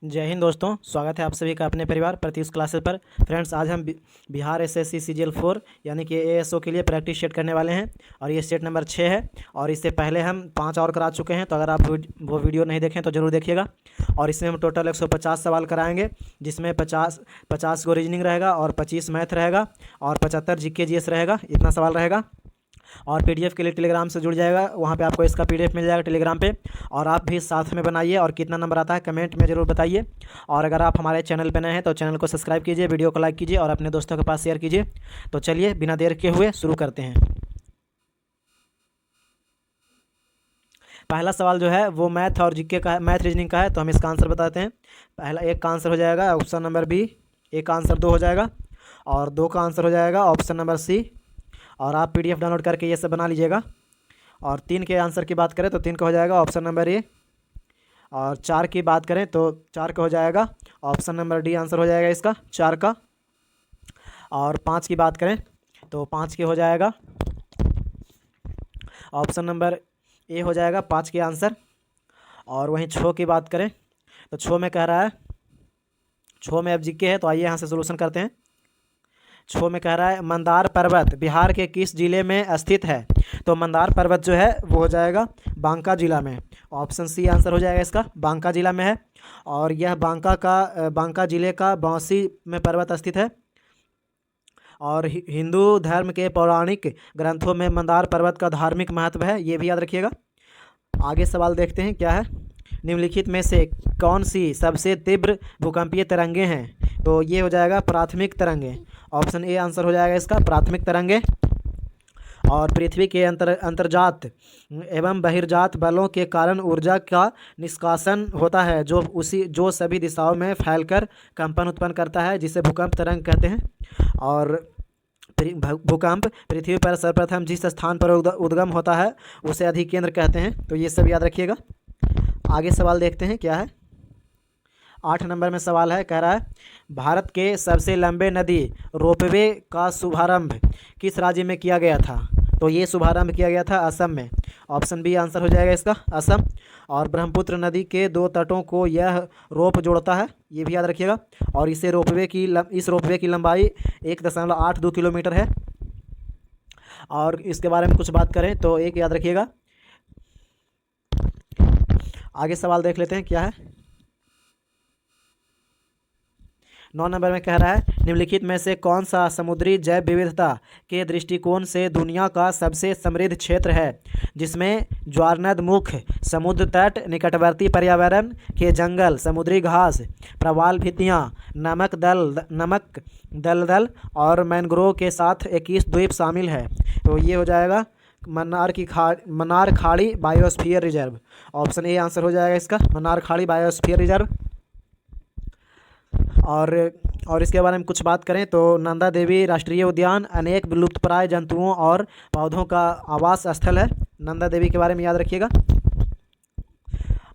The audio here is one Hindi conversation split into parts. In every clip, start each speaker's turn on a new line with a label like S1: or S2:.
S1: जय हिंद दोस्तों, स्वागत है आप सभी का अपने परिवार प्रतीश क्लासेस पर। फ्रेंड्स, आज हम बिहार एसएससी सीजीएल 4 यानी कि एएसओ के लिए प्रैक्टिस सेट करने वाले हैं और ये सेट नंबर 6 है। और इससे पहले हम 5 और करा चुके हैं, तो अगर आप वो वीडियो नहीं देखें तो ज़रूर देखिएगा। और इसमें हम टोटल 150 सवाल कराएंगे, जिसमें 50 को रीजनिंग रहेगा और 25 मैथ रहेगा और 75 जीके जीएस रहेगा। इतना सवाल रहेगा। और पीडीएफ के लिए टेलीग्राम से जुड़ जाएगा, वहाँ पे आपको इसका पीडीएफ मिल जाएगा टेलीग्राम पे। और आप भी साथ में बनाइए और कितना नंबर आता है कमेंट में ज़रूर बताइए। और अगर आप हमारे चैनल पे नए हैं तो चैनल को सब्सक्राइब कीजिए, वीडियो को लाइक कीजिए और अपने दोस्तों के पास शेयर कीजिए। तो चलिए बिना देर के हुए शुरू करते हैं। पहला सवाल जो है वो मैथ और जीके का है, मैथ रीजनिंग का है। तो हम इसका आंसर बताते हैं। पहला एक का आंसर हो जाएगा ऑप्शन नंबर बी, एक का आंसर 2 हो जाएगा और 2 का आंसर हो जाएगा ऑप्शन नंबर सी। और आप पीडीएफ डाउनलोड करके ये सब बना लीजिएगा। और 3 के आंसर की बात करें तो 3 का हो जाएगा ऑप्शन नंबर ए। और 4 की बात करें तो 4 का हो जाएगा ऑप्शन नंबर डी, आंसर हो जाएगा इसका 4 का। और 5 की बात करें तो 5 के हो जाएगा ऑप्शन नंबर ए हो जाएगा 5 के आंसर। और वहीं 6 की बात करें तो 6 में कह रहा है, 6 में अब जीके है तो आइए यहाँ से सोल्यूशन करते हैं। 6 में कह रहा है मंदार पर्वत बिहार के किस जिले में स्थित है। तो मंदार पर्वत जो है वो हो जाएगा बांका जिला में। ऑप्शन सी आंसर हो जाएगा इसका, बांका जिला में है। और यह बांका जिले का बौंसी में पर्वत स्थित है। और हिंदू धर्म के पौराणिक ग्रंथों में मंदार पर्वत का धार्मिक महत्व है, ये भी याद रखिएगा। आगे सवाल देखते हैं क्या है। निम्नलिखित में से कौन सी सबसे तीव्र भूकंपीय तरंगे हैं। तो ये हो जाएगा प्राथमिक तरंगे। ऑप्शन ए आंसर हो जाएगा इसका, प्राथमिक तरंगे। और पृथ्वी के अंतर्जात एवं बहिर्जात बलों के कारण ऊर्जा का निष्कासन होता है, जो सभी दिशाओं में फैलकर कंपन उत्पन्न करता है, जिसे भूकंप तरंग कहते हैं। और भूकंप पृथ्वी पर सर्वप्रथम जिस स्थान पर उद्गम होता है उसे अधिकेंद्र कहते हैं। तो ये सब याद रखिएगा। आगे सवाल देखते हैं क्या है। 8 नंबर में सवाल है, कह रहा है भारत के सबसे लंबे नदी रोपवे का शुभारंभ किस राज्य में किया गया था। तो ये शुभारंभ किया गया था असम में। ऑप्शन बी आंसर हो जाएगा इसका, असम। और ब्रह्मपुत्र नदी के 2 तटों को यह रोप जोड़ता है, ये भी याद रखिएगा। और इस रोपवे की लंबाई 1.82 किलोमीटर है। और इसके बारे में कुछ बात करें तो एक याद रखिएगा। आगे सवाल देख लेते हैं क्या है। 9 नंबर में कह रहा है निम्नलिखित में से कौन सा समुद्री जैव विविधता के दृष्टिकोण से दुनिया का सबसे समृद्ध क्षेत्र है, जिसमें ज्वारनदमुख समुद्र तट, निकटवर्ती पर्यावरण के जंगल, समुद्री घास, प्रवाल भित्तियाँ, नमक दलदल और मैंग्रोव के साथ 21 द्वीप शामिल है। तो ये हो जाएगा मन्नार खाड़ी biosphere reserve. Option A answer हो जाएगा इसका, मन्नार खाड़ी बायोस्फीयर रिजर्व। और इसके बारे में कुछ बात करें तो नंदा देवी राष्ट्रीय उद्यान अनेक विलुप्तप्राय जंतुओं और पौधों का आवास स्थल है। नंदा देवी के बारे में याद रखिएगा।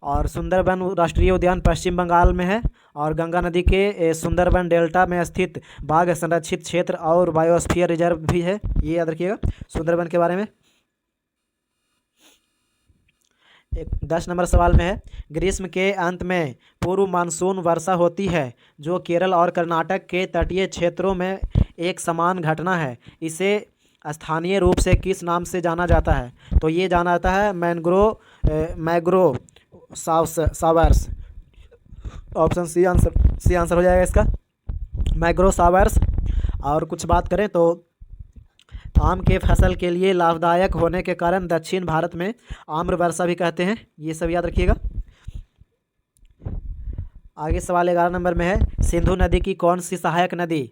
S1: और सुंदरबन राष्ट्रीय उद्यान पश्चिम बंगाल में है। और गंगा नदी के सुंदरबन डेल्टा में स्थित बाघ संरक्षित क्षेत्र और बायोस्फीयर रिजर्व भी है, ये याद रखिएगा सुंदरबन के बारे में। 10 नंबर सवाल में है ग्रीष्म के अंत में पूर्व मानसून वर्षा होती है, जो केरल और कर्नाटक के तटीय क्षेत्रों में एक समान घटना है। इसे स्थानीय रूप से किस नाम से जाना जाता है। तो ये जाना जाता है मैग्रो सावर्स। ऑप्शन सी आंसर हो जाएगा इसका, मैग्रो सावर्स। और कुछ बात करें तो आम के फसल के लिए लाभदायक होने के कारण दक्षिण भारत में आम्र वर्षा भी कहते हैं, ये सब याद रखिएगा। आगे सवाल 11 नंबर में है सिंधु नदी की कौन सी सहायक नदी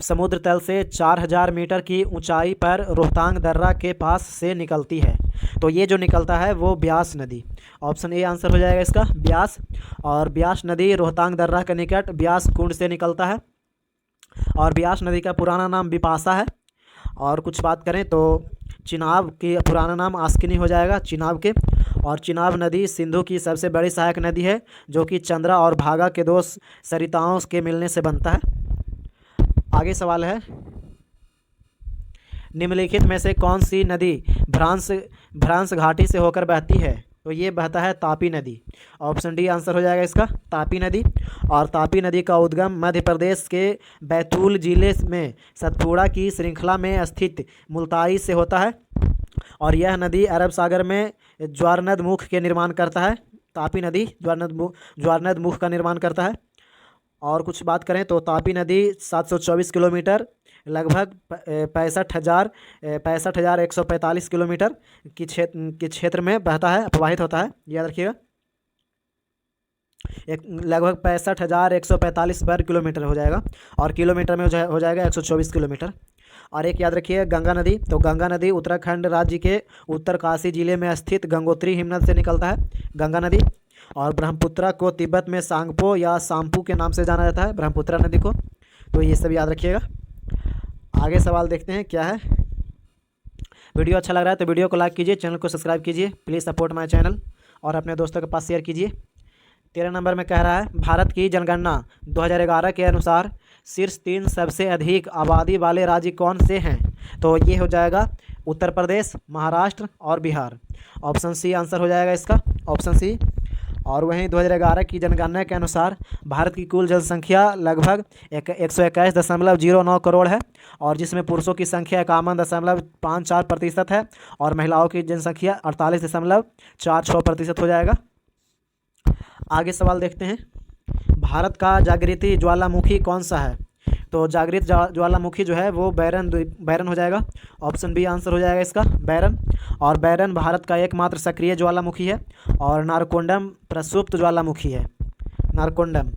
S1: समुद्र तल से 4000 मीटर की ऊंचाई पर रोहतांग दर्रा के पास से निकलती है। तो ये जो निकलता है वो ब्यास नदी। ऑप्शन ए आंसर हो जाएगा इसका, ब्यास। और ब्यास नदी रोहतांग दर्रा के निकट ब्यास कुंड से निकलता है। और ब्यास नदी का पुराना नाम बिपाशा है। और कुछ बात करें तो चिनाब के पुराना नाम आस्किनी हो जाएगा, चिनाब के। और चिनाब नदी सिंधु की सबसे बड़ी सहायक नदी है, जो कि चंद्रा और भागा के 2 सरिताओं के मिलने से बनता है। आगे सवाल है निम्नलिखित में से कौन सी नदी भ्रांस घाटी से होकर बहती है। तो ये बहता है तापी नदी। ऑप्शन डी आंसर हो जाएगा इसका, तापी नदी। और तापी नदी का उद्गम मध्य प्रदेश के बैतूल जिले में सतपुड़ा की श्रृंखला में स्थित मुल्ताई से होता है और यह नदी अरब सागर में ज्वारनद मुख के निर्माण करता है। तापी नदी ज्वारनद मुख का निर्माण करता है। और कुछ बात करें तो तापी नदी 724 किलोमीटर लगभग 65,145 किलोमीटर की क्षेत्र में बहता है, प्रवाहित होता है, याद रखिएगा। एक लगभग 65,145 वर्ग किलोमीटर हो जाएगा और किलोमीटर में हो जाएगा 124 किलोमीटर। और एक याद रखिए गंगा नदी, तो गंगा नदी उत्तराखंड राज्य के उत्तरकाशी जिले में स्थित गंगोत्री हिमनद से निकलता है गंगा नदी। और ब्रह्मपुत्रा को तिब्बत में सांगपो या सांपू के नाम से जाना जाता है, ब्रह्मपुत्रा नदी को। तो ये सब याद रखिएगा। आगे सवाल देखते हैं क्या है। वीडियो अच्छा लग रहा है तो वीडियो को लाइक कीजिए, चैनल को सब्सक्राइब कीजिए, प्लीज़ सपोर्ट माय चैनल और अपने दोस्तों के पास शेयर कीजिए। 13 नंबर में कह रहा है भारत की जनगणना 2011 के अनुसार शीर्ष 3 सबसे अधिक आबादी वाले राज्य कौन से हैं? तो ये हो जाएगा उत्तर प्रदेश, महाराष्ट्र और बिहार। ऑप्शन सी आंसर हो जाएगा इसका, ऑप्शन सी। और वहीं 2011 की जनगणना के अनुसार भारत की कुल जनसंख्या लगभग 121.09 करोड़ है और जिसमें पुरुषों की संख्या 51.54% है और महिलाओं की जनसंख्या 48.46% हो जाएगा। आगे सवाल देखते हैं। भारत का जागृति ज्वालामुखी कौन सा है? तो जागृत ज्वालामुखी जो है वो बैरन हो जाएगा। ऑप्शन बी आंसर हो जाएगा इसका, बैरन। और बैरन भारत का एकमात्र सक्रिय ज्वालामुखी है और नारकोंडम प्रसुप्त ज्वालामुखी है, नारकोंडम।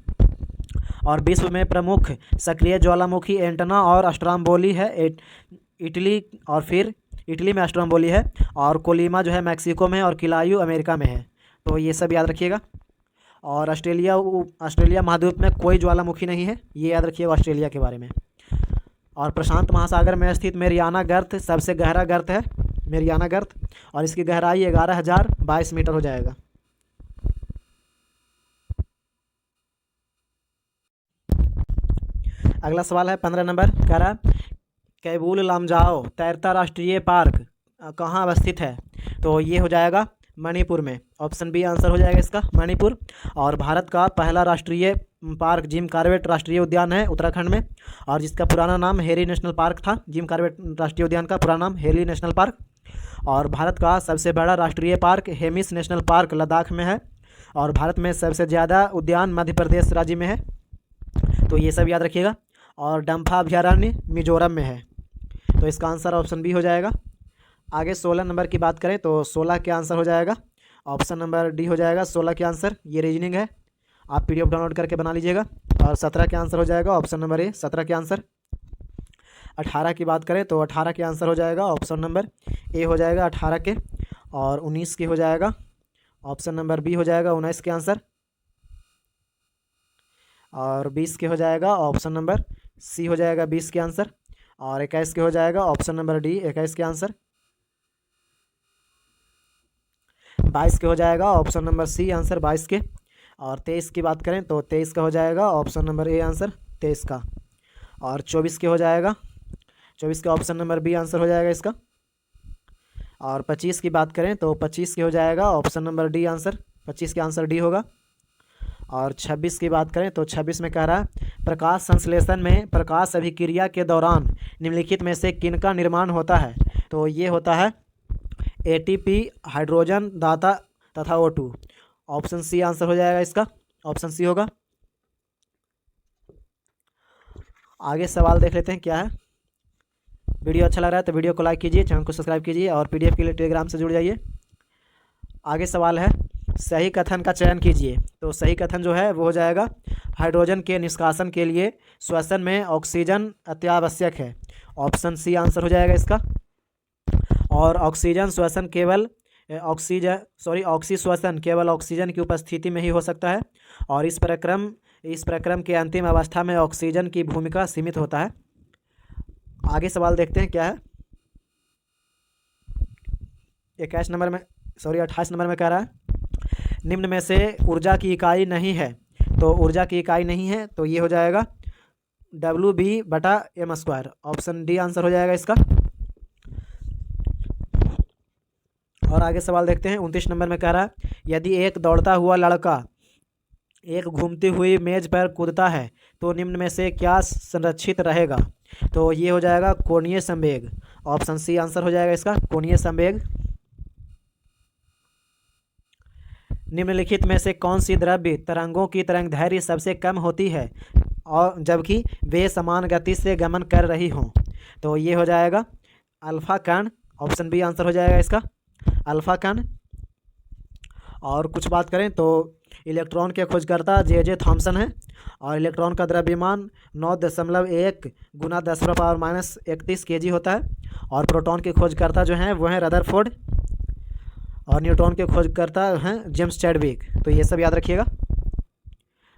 S1: और विश्व में प्रमुख सक्रिय ज्वालामुखी एंटना और स्ट्रोम्बोली है, इटली, और फिर इटली में स्ट्रोम्बोली है और कोलिमा जो है मैक्सिको में और किलायू अमेरिका में है। तो ये सब याद रखिएगा। और ऑस्ट्रेलिया महाद्वीप में कोई ज्वालामुखी नहीं है, ये याद रखिएगा ऑस्ट्रेलिया के बारे में। और प्रशांत महासागर में स्थित मेरियाना गर्त सबसे गहरा गर्त है, मेरियाना गर्त, और इसकी गहराई 11,022 मीटर हो जाएगा। अगला सवाल है 15 नंबर, कह रहा कैबूल लामजाओ तैरता राष्ट्रीय पार्क कहाँ अवस्थित है? तो ये हो जाएगा मणिपुर में। ऑप्शन बी आंसर हो जाएगा इसका, मणिपुर। और भारत का पहला राष्ट्रीय पार्क जिम कॉर्बेट राष्ट्रीय उद्यान है उत्तराखंड में और जिसका पुराना नाम हेरी नेशनल पार्क था। जिम कॉर्बेट राष्ट्रीय उद्यान का पुराना नाम हेरी नेशनल पार्क। और भारत का सबसे बड़ा राष्ट्रीय park Hemis national park Ladakh में है और भारत में सबसे ज़्यादा उद्यान मध्य प्रदेश राज्य में है। तो ये सब याद रखिएगा। और डम्फा अभयारण्य मिजोरम में है। तो इसका आंसर ऑप्शन बी हो जाएगा। आगे 16 नंबर की बात करें तो 16 के आंसर हो जाएगा ऑप्शन नंबर डी हो जाएगा 16 के आंसर। ये रीजनिंग है, आप पीडीएफ डाउनलोड करके बना लीजिएगा। और 17 के आंसर हो जाएगा ऑप्शन नंबर ए, 17 के आंसर। 18 की बात करें तो 18 के आंसर हो जाएगा ऑप्शन नंबर ए हो जाएगा 18 के। और 19 के हो जाएगा ऑप्शन नंबर बी हो जाएगा 19 के आंसर। और 20 के हो जाएगा ऑप्शन नंबर सी हो जाएगा 20 के आंसर। और 21 के हो जाएगा ऑप्शन नंबर डी 21 के आंसर। 22 के हो जाएगा ऑप्शन नंबर सी आंसर 22 के। और 23 की बात करें तो 23 का हो जाएगा ऑप्शन नंबर ए आंसर 23 का। और 24 के हो जाएगा 24 का ऑप्शन नंबर बी आंसर हो जाएगा इसका। और 25 की बात करें तो 25 के हो जाएगा ऑप्शन नंबर डी आंसर, 25 के आंसर डी होगा। और 26 की बात करें तो 26 में कह रहा है प्रकाश संश्लेषण में प्रकाश अभिक्रिया के दौरान निम्नलिखित में से किनका निर्माण होता है? तो ये होता है एटीपी, हाइड्रोजन दाता तथा O2। ऑप्शन सी आंसर हो जाएगा इसका, ऑप्शन सी होगा। आगे सवाल देख लेते हैं क्या है। वीडियो अच्छा लग रहा है तो वीडियो को लाइक कीजिए, चैनल को सब्सक्राइब कीजिए और पीडीएफ के लिए टेलीग्राम से जुड़ जाइए। आगे सवाल है सही कथन का चयन कीजिए। तो सही कथन जो है वो हो जाएगा हाइड्रोजन के निष्कासन के लिए श्वसन में ऑक्सीजन अत्यावश्यक है। ऑप्शन सी आंसर हो जाएगा इसका। और ऑक्सीजन श्वसन केवल ऑक्सी श्वसन केवल ऑक्सीजन की उपस्थिति में ही हो सकता है और इस प्रक्रम के अंतिम अवस्था में ऑक्सीजन की भूमिका सीमित होता है। आगे सवाल देखते हैं क्या है। 28 नंबर में कह रहा है निम्न में से ऊर्जा की इकाई नहीं है। तो ऊर्जा की इकाई नहीं है तो ये हो जाएगा WB/m²। ऑप्शन डी आंसर हो जाएगा इसका। और आगे सवाल देखते हैं। 29 नंबर में कह रहा है यदि एक दौड़ता हुआ लड़का एक घूमती हुई मेज पर कूदता है तो निम्न में से क्या संरक्षित रहेगा? तो ये हो जाएगा कोणीय संवेग। ऑप्शन सी आंसर हो जाएगा इसका, कोणीय संवेग। निम्नलिखित में से कौन सी द्रव्य तरंगों की तरंगदैर्घ्य सबसे कम होती है और जबकि वे समान गति से गमन कर रही हों? तो ये हो जाएगा अल्फा कण। ऑप्शन बी आंसर हो जाएगा इसका, अल्फा कण। और कुछ बात करें तो इलेक्ट्रॉन के खोजकर्ता जे थॉमसन है और इलेक्ट्रॉन का द्रव्यमान 9.1 गुना 10⁻⁻31 kg होता है। और प्रोटॉन के खोजकर्ता जो हैं वो हैं रदरफोर्ड और न्यूट्रॉन के खोजकर्ता हैं जेम्स चैडविक। तो ये सब याद रखिएगा।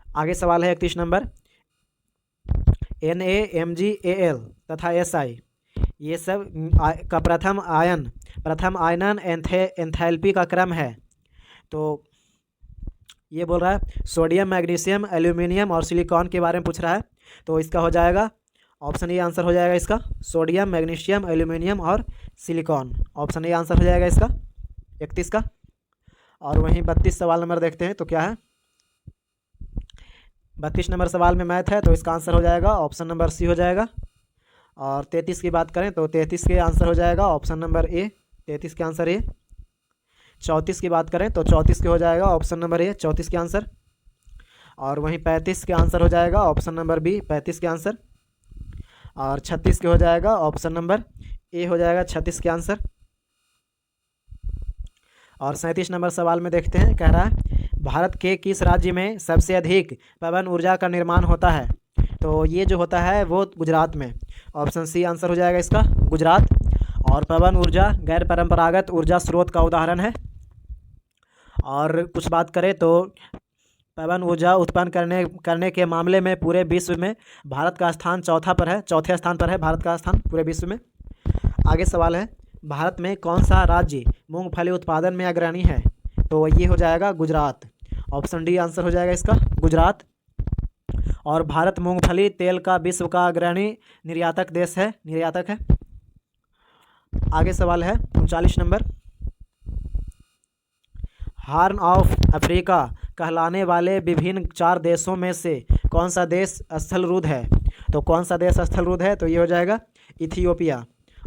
S1: आगे सवाल है 31 नंबर। NaMgAl तथा Si ये सब का प्रथम आयनन एंथैल्पी का क्रम है। तो ये बोल रहा है सोडियम, मैग्नीशियम, एल्यूमिनियम और सिलिकॉन के बारे में पूछ रहा है। तो इसका हो जाएगा ऑप्शन ए आंसर हो जाएगा इसका, सोडियम, मैग्नीशियम, एल्यूमिनियम और सिलिकॉन। ऑप्शन ए आंसर हो जाएगा इसका 31 का। और वहीं 32 सवाल नंबर देखते हैं तो क्या है। 32 नंबर सवाल में मैथ है तो इसका आंसर हो जाएगा ऑप्शन नंबर सी हो जाएगा। और 33 की बात करें तो 33 के आंसर हो जाएगा ऑप्शन नंबर ए, 33 के आंसर ए। 34 की बात करें तो 34 के हो जाएगा ऑप्शन नंबर ए, 34 के आंसर। और वहीं 35 के आंसर हो जाएगा ऑप्शन नंबर बी, 35 के आंसर। और 36 के हो जाएगा ऑप्शन नंबर ए हो जाएगा 36 के आंसर। और 37 नंबर सवाल में देखते हैं, कह रहा है भारत के किस राज्य में सबसे अधिक पवन ऊर्जा का निर्माण होता है? तो ये जो होता है वो गुजरात में। ऑप्शन सी आंसर हो जाएगा इसका, गुजरात। और पवन ऊर्जा गैर परंपरागत ऊर्जा स्रोत का उदाहरण है। और कुछ बात करें तो पवन ऊर्जा उत्पन्न करने के मामले में पूरे विश्व में भारत का स्थान चौथे स्थान पर है भारत का स्थान पूरे विश्व में। आगे सवाल है भारत में कौन सा राज्य मूंगफली उत्पादन में अग्रणी है? तो ये हो जाएगा गुजरात। ऑप्शन डी आंसर हो जाएगा इसका, गुजरात। और भारत मूंगफली तेल का विश्व का अग्रणी निर्यातक है। आगे सवाल है 39 नंबर। हॉर्न ऑफ अफ्रीका कहलाने वाले विभिन्न 4 देशों में से कौन सा देश स्थलरूढ़ है? तो कौन सा देश स्थलरूढ़ है? तो ये हो जाएगा इथियोपिया।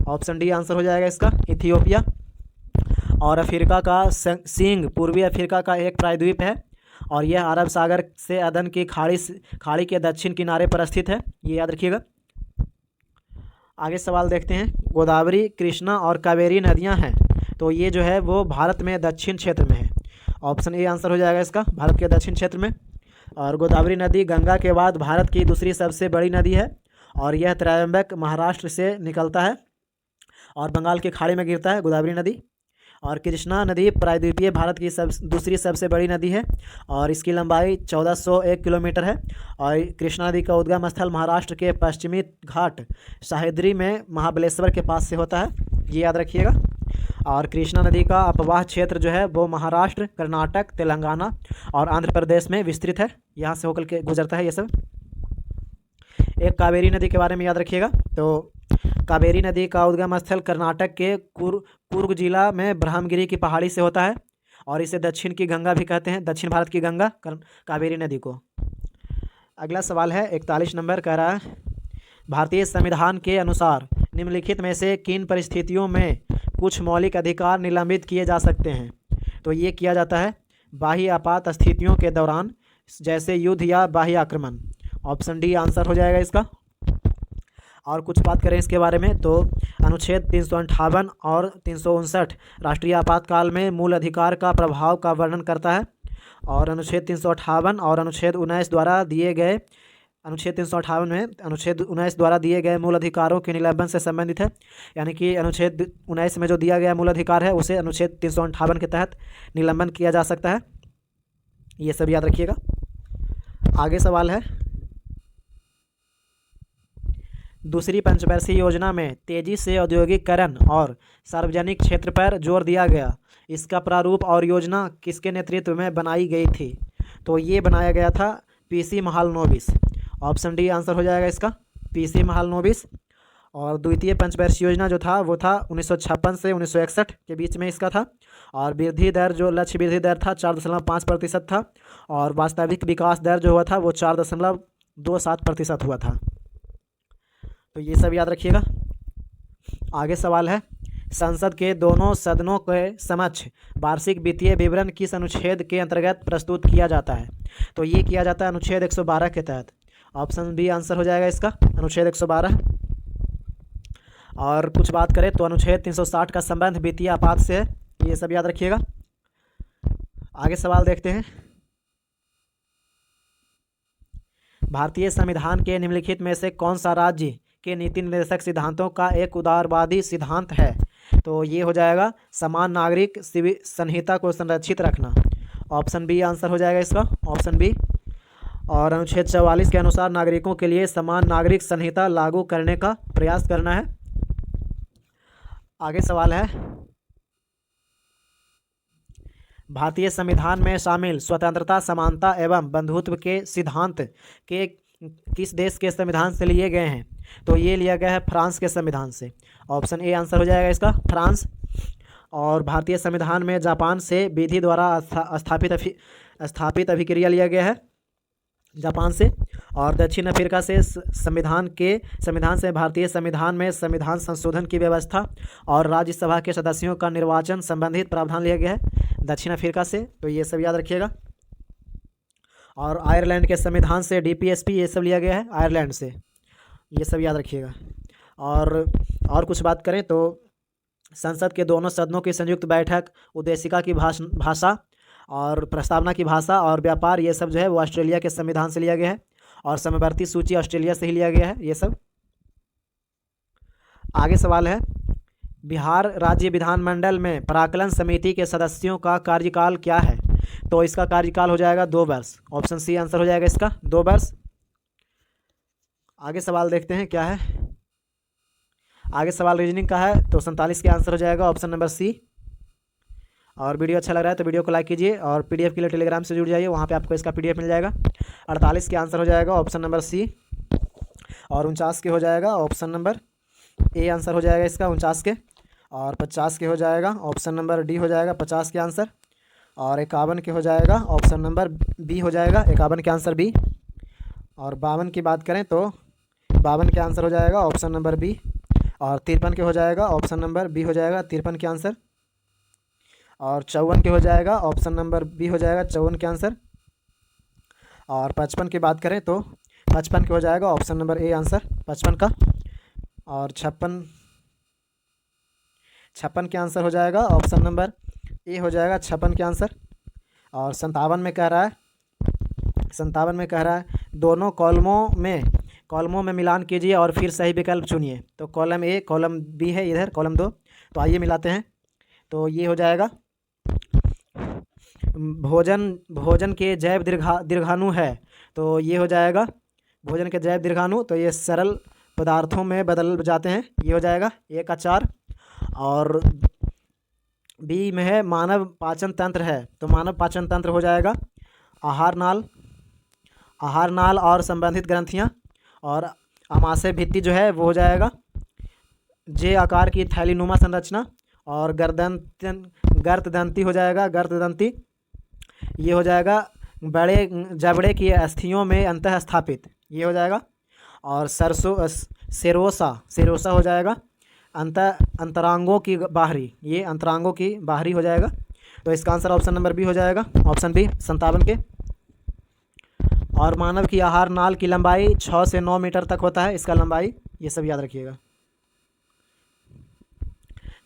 S1: ऑप्शन डी आंसर हो जाएगा इसका, इथियोपिया। और अफ्रीका का सिंग पूर्वी अफ्रीका का एक प्रायद्वीप है और यह अरब सागर से अदन की खाड़ी के दक्षिण किनारे पर स्थित है, ये याद रखिएगा। आगे सवाल देखते हैं। गोदावरी, कृष्णा और कावेरी नदियां हैं तो ये जो है वो भारत में दक्षिण क्षेत्र में है। ऑप्शन ए आंसर हो जाएगा इसका, भारत के दक्षिण क्षेत्र में। और गोदावरी नदी गंगा के बाद भारत की दूसरी सबसे बड़ी नदी है और यह त्रयंबक महाराष्ट्र से निकलता है और बंगाल की खाड़ी में गिरता है गोदावरी नदी। और कृष्णा नदी प्रायद्वीपीय भारत की दूसरी सबसे बड़ी नदी है और इसकी लंबाई 1401 किलोमीटर है। और कृष्णा नदी का उद्गम स्थल महाराष्ट्र के पश्चिमी घाट सह्याद्री में महाबलेश्वर के पास से होता है, ये याद रखिएगा। और कृष्णा नदी का अपवाह क्षेत्र जो है वो महाराष्ट्र, कर्नाटक, तेलंगाना और आंध्र प्रदेश में विस्तृत है, यहाँ से होकर के गुजरता है ये सब। एक कावेरी नदी के बारे में याद रखिएगा। तो कावेरी नदी का उद्गम स्थल कर्नाटक के कुर्ग जिला में ब्रह्मगिरी की पहाड़ी से होता है और इसे दक्षिण की गंगा भी कहते हैं, दक्षिण भारत की गंगा कावेरी नदी को। अगला सवाल है 41 नंबर, कह रहा है भारतीय संविधान के अनुसार निम्नलिखित में से किन परिस्थितियों में कुछ मौलिक अधिकार निलंबित किए जा सकते हैं? तो ये किया जाता है बाह्य आपात स्थितियों के दौरान, जैसे युद्ध या बाह्य आक्रमण। ऑप्शन डी आंसर हो जाएगा इसका। और कुछ बात करें इसके बारे में तो अनुच्छेद 358 और 359 राष्ट्रीय आपातकाल में मूल अधिकार का प्रभाव का वर्णन करता है। और अनुच्छेद 358 और अनुच्छेद 19 द्वारा दिए गए मूल अधिकारों के निलंबन से संबंधित है। यानी कि अनुच्छेद 19 में जो दिया गया मूल अधिकार है उसे अनुच्छेद 358 के तहत निलंबन किया जा सकता है, ये सब याद रखिएगा। आगे सवाल है दूसरी पंचवर्षीय योजना में तेजी से औद्योगिकीकरण और सार्वजनिक क्षेत्र पर जोर दिया गया, इसका प्रारूप और योजना किसके नेतृत्व में बनाई गई थी? तो ये बनाया गया था PC Mahalanobis. Option D answer हो जाएगा इसका, पीसी महालनोबिस। और द्वितीय पंचवर्षीय योजना जो था वो था 1956 से 1961 के बीच में इसका था। और वृद्धि दर जो लक्ष्य वृद्धि दर था 4.5% था। और वास्तविक विकास दर जो हुआ था वो 4.27% हुआ था। तो ये सब याद रखिएगा। आगे सवाल है, संसद के दोनों सदनों के समक्ष वार्षिक वित्तीय विवरण किस अनुच्छेद के अंतर्गत प्रस्तुत किया जाता है? तो ये किया जाता है अनुच्छेद 112 के तहत। ऑप्शन बी आंसर हो जाएगा इसका, अनुच्छेद 112। और कुछ बात करें तो अनुच्छेद 360 का संबंध वित्तीय आपात से है, ये सब याद रखिएगा। आगे सवाल देखते हैं। भारतीय संविधान के निम्नलिखित में से कौन सा राज्य के नीति निर्देशक सिद्धांतों का एक उदारवादी सिद्धांत है? तो ये हो जाएगा समान नागरिक संहिता को संरक्षित रखना। ऑप्शन बी आंसर हो जाएगा इसका, ऑप्शन बी। और अनुच्छेद 44 के अनुसार नागरिकों के लिए समान नागरिक संहिता लागू करने का प्रयास करना है। आगे सवाल है, भारतीय संविधान में शामिल स्वतंत्रता, समानता एवं बंधुत्व के सिद्धांत के किस देश के संविधान से लिए गए हैं? तो ये लिया गया है फ्रांस के संविधान से। ऑप्शन ए आंसर हो जाएगा इसका, फ्रांस। और भारतीय संविधान में जापान से विधि द्वारा स्थापित अभिक्रिया लिया गया है, जापान से। और दक्षिण अफ्रीका से संविधान से भारतीय संविधान में संविधान संशोधन की व्यवस्था और राज्यसभा के सदस्यों का निर्वाचन संबंधित प्रावधान लिया गया है, दक्षिण अफ्रीका से। तो ये सब याद रखिएगा। और आयरलैंड के संविधान से डीपीएसपी ये सब लिया गया है, आयरलैंड से, ये सब याद रखिएगा। और कुछ बात करें तो संसद के दोनों सदनों की संयुक्त बैठक, उद्देशिका की भाषा और प्रस्तावना की भाषा और व्यापार, ये सब जो है वो ऑस्ट्रेलिया के संविधान से लिया गया है। और समवर्ती सूची ऑस्ट्रेलिया से ही लिया गया है, ये सब। आगे सवाल है, बिहार राज्य विधानमंडल में प्राक्कलन समिति के सदस्यों का कार्यकाल क्या है? तो इसका कार्यकाल हो जाएगा 2 वर्ष। ऑप्शन सी आंसर हो जाएगा इसका, 2 वर्ष। आगे सवाल देखते हैं क्या है। आगे सवाल रीजनिंग का है, तो 47 के आंसर हो जाएगा ऑप्शन नंबर सी। और वीडियो अच्छा लग रहा है तो वीडियो को लाइक कीजिए और पीडीएफ के लिए टेलीग्राम से जुड़ जाइए, वहाँ पे आपको इसका पीडीएफ मिल जाएगा। 48 के आंसर हो जाएगा ऑप्शन नंबर सी। और 49 के हो जाएगा ऑप्शन नंबर ए आंसर हो जाएगा इसका, 49 के। और 50 के हो जाएगा ऑप्शन नंबर डी हो जाएगा 50 के आंसर। और 51 के हो जाएगा ऑप्शन नंबर बी हो जाएगा, 51 के आंसर बी। और 52 की बात करें तो 52 के आंसर हो जाएगा ऑप्शन नंबर बी। और 53 के हो जाएगा ऑप्शन नंबर बी हो जाएगा, 53 के आंसर। और 54 के हो जाएगा ऑप्शन नंबर बी हो जाएगा, 54 के आंसर। और 55 की बात करें तो 55 के हो जाएगा ऑप्शन नंबर ए आंसर, 55 का। और 56 के आंसर हो जाएगा ऑप्शन नंबर ए हो जाएगा, 56 के आंसर। और 57 में कह रहा है दोनों कॉलमों में मिलान कीजिए और फिर सही विकल्प चुनिए। तो कॉलम ए, कॉलम बी है इधर, कॉलम 2। तो आइए मिलाते हैं। तो ये हो जाएगा भोजन के जैव दीर्घाणु है, तो ये हो जाएगा भोजन के जैव दीर्घाणु, तो ये सरल पदार्थों में बदल जाते हैं, ये हो जाएगा 1 का 4। और बी में है मानव पाचन तंत्र है, तो मानव पाचन तंत्र हो जाएगा आहार नाल और संबंधित ग्रंथियां। और आमाशय भित्ति जो है वो हो जाएगा जे आकार की थैलीनुमा संरचना। और गर्तदंती हो जाएगा, गर्तदंती ये हो जाएगा बड़े जबड़े की अस्थियों में अंतः स्थापित, ये हो जाएगा। और सेरोसा हो जाएगा अंतरांगों की बाहरी, ये अंतरांगों की बाहरी हो जाएगा। तो इसका आंसर ऑप्शन नंबर बी हो जाएगा, ऑप्शन बी 57 के। और मानव की आहार नाल की लंबाई 6 से 9 मीटर तक होता है, इसका लंबाई, ये सब याद रखिएगा।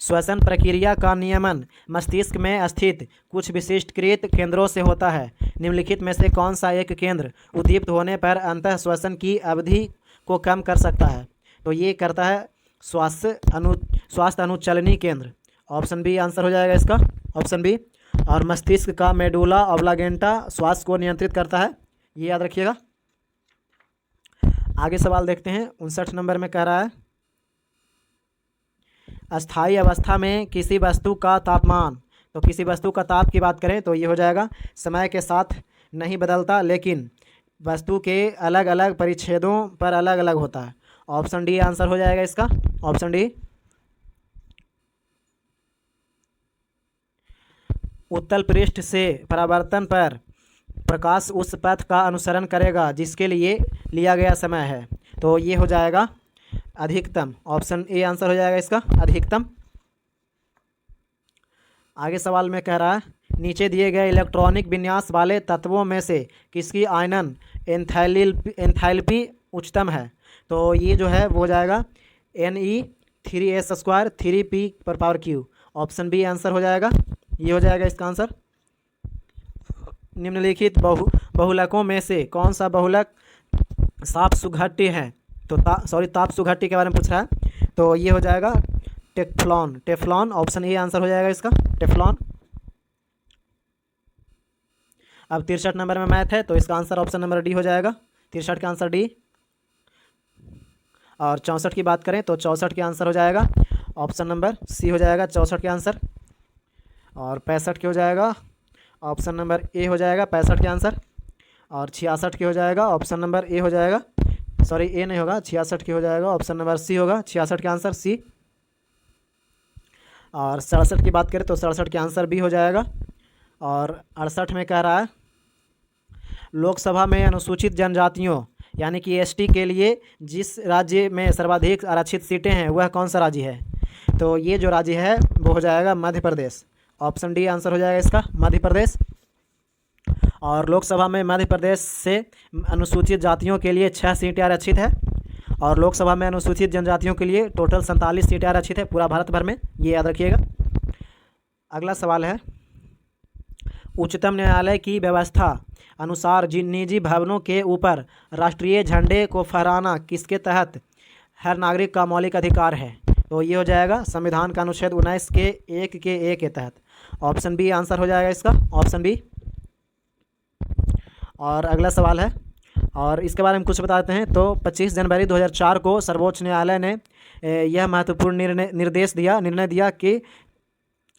S1: श्वसन प्रक्रिया का नियमन मस्तिष्क में स्थित कुछ विशिष्टकृत केंद्रों से होता है। निम्नलिखित में से कौन सा एक केंद्र उद्दीप्त होने पर अंतः श्वसन की अवधि को कम कर सकता है? तो ये करता है स्वास्थ्य अनुचलनी केंद्र। ऑप्शन बी आंसर हो जाएगा इसका, ऑप्शन बी। और मस्तिष्क का मेडुला ऑब्लांगेटा श्वास को नियंत्रित करता है, ये याद रखिएगा। आगे सवाल देखते हैं। 59 नंबर में कह रहा है अस्थायी अवस्था में किसी वस्तु का तापमान, तो किसी वस्तु का ताप की बात करें तो ये हो जाएगा समय के साथ नहीं बदलता, लेकिन वस्तु के अलग अलग परिच्छेदों पर अलग अलग होता है। ऑप्शन डी आंसर हो जाएगा इसका, ऑप्शन डी। उत्तल पृष्ठ से परावर्तन पर प्रकाश उस पथ का अनुसरण करेगा जिसके लिए लिया गया समय है। तो ये हो जाएगा अधिकतम, ऑप्शन ए आंसर हो जाएगा इसका, अधिकतम। आगे सवाल में कह रहा है नीचे दिए गए इलेक्ट्रॉनिक विन्यास वाले तत्वों में से किसकी आयनन एंथैल्पी उच्चतम है। तो ये जो है वो हो जाएगा Ne3s² 3p/Q, option B answer हो जाएगा, ये हो जाएगा इसका आंसर। निम्नलिखित बहुलकों में से कौन सा बहुलक ताप सुघट्टी है। तो ताप सुघट्टी के बारे में पूछ रहा है। तो ये हो जाएगा टेफ्लॉन, ऑप्शन ए आंसर हो जाएगा इसका, टेफ्लॉन। अब 63 नंबर में मैथ है, तो इसका आंसर ऑप्शन नंबर डी हो जाएगा, 63 का आंसर डी। और 64 की बात करें तो 64 के आंसर हो जाएगा ऑप्शन नंबर सी हो जाएगा, 64 के आंसर। और 65 के हो जाएगा ऑप्शन नंबर ए हो जाएगा, 65 के आंसर। और 66 के हो जाएगा ऑप्शन नंबर ए हो जाएगा, सॉरी ए नहीं होगा, 66 के हो जाएगा ऑप्शन नंबर सी होगा, 66 के आंसर सी। और 67 की बात करें तो 67 के आंसर बी हो जाएगा। और 68 में कह रहा है लोकसभा में अनुसूचित जनजातियों यानी कि एसटी के लिए जिस राज्य में सर्वाधिक आरक्षित सीटें हैं वह कौन सा राज्य है। तो ये जो राज्य है वो हो जाएगा Madhya Pradesh, option D answer हो जाएगा इसका, मध्य प्रदेश। और लोकसभा में मध्य प्रदेश से अनुसूचित जातियों के लिए 6 सीटें आरक्षित है। और लोकसभा में अनुसूचित जनजातियों के लिए टोटल 47 सीटें आरक्षित है पूरा भारत भर में, ये याद रखिएगा। अगला सवाल है उच्चतम न्यायालय की व्यवस्था अनुसार जिन निजी भवनों के ऊपर राष्ट्रीय झंडे को फहराना किसके तहत हर नागरिक का मौलिक अधिकार है। तो ये हो जाएगा संविधान का अनुच्छेद 19 के 1 के ए के तहत, ऑप्शन बी आंसर हो जाएगा इसका, ऑप्शन बी। और अगला सवाल है और इसके बारे में कुछ बताते हैं। तो 25 जनवरी 2004 को सर्वोच्च न्यायालय ने यह महत्वपूर्ण निर्णय दिया कि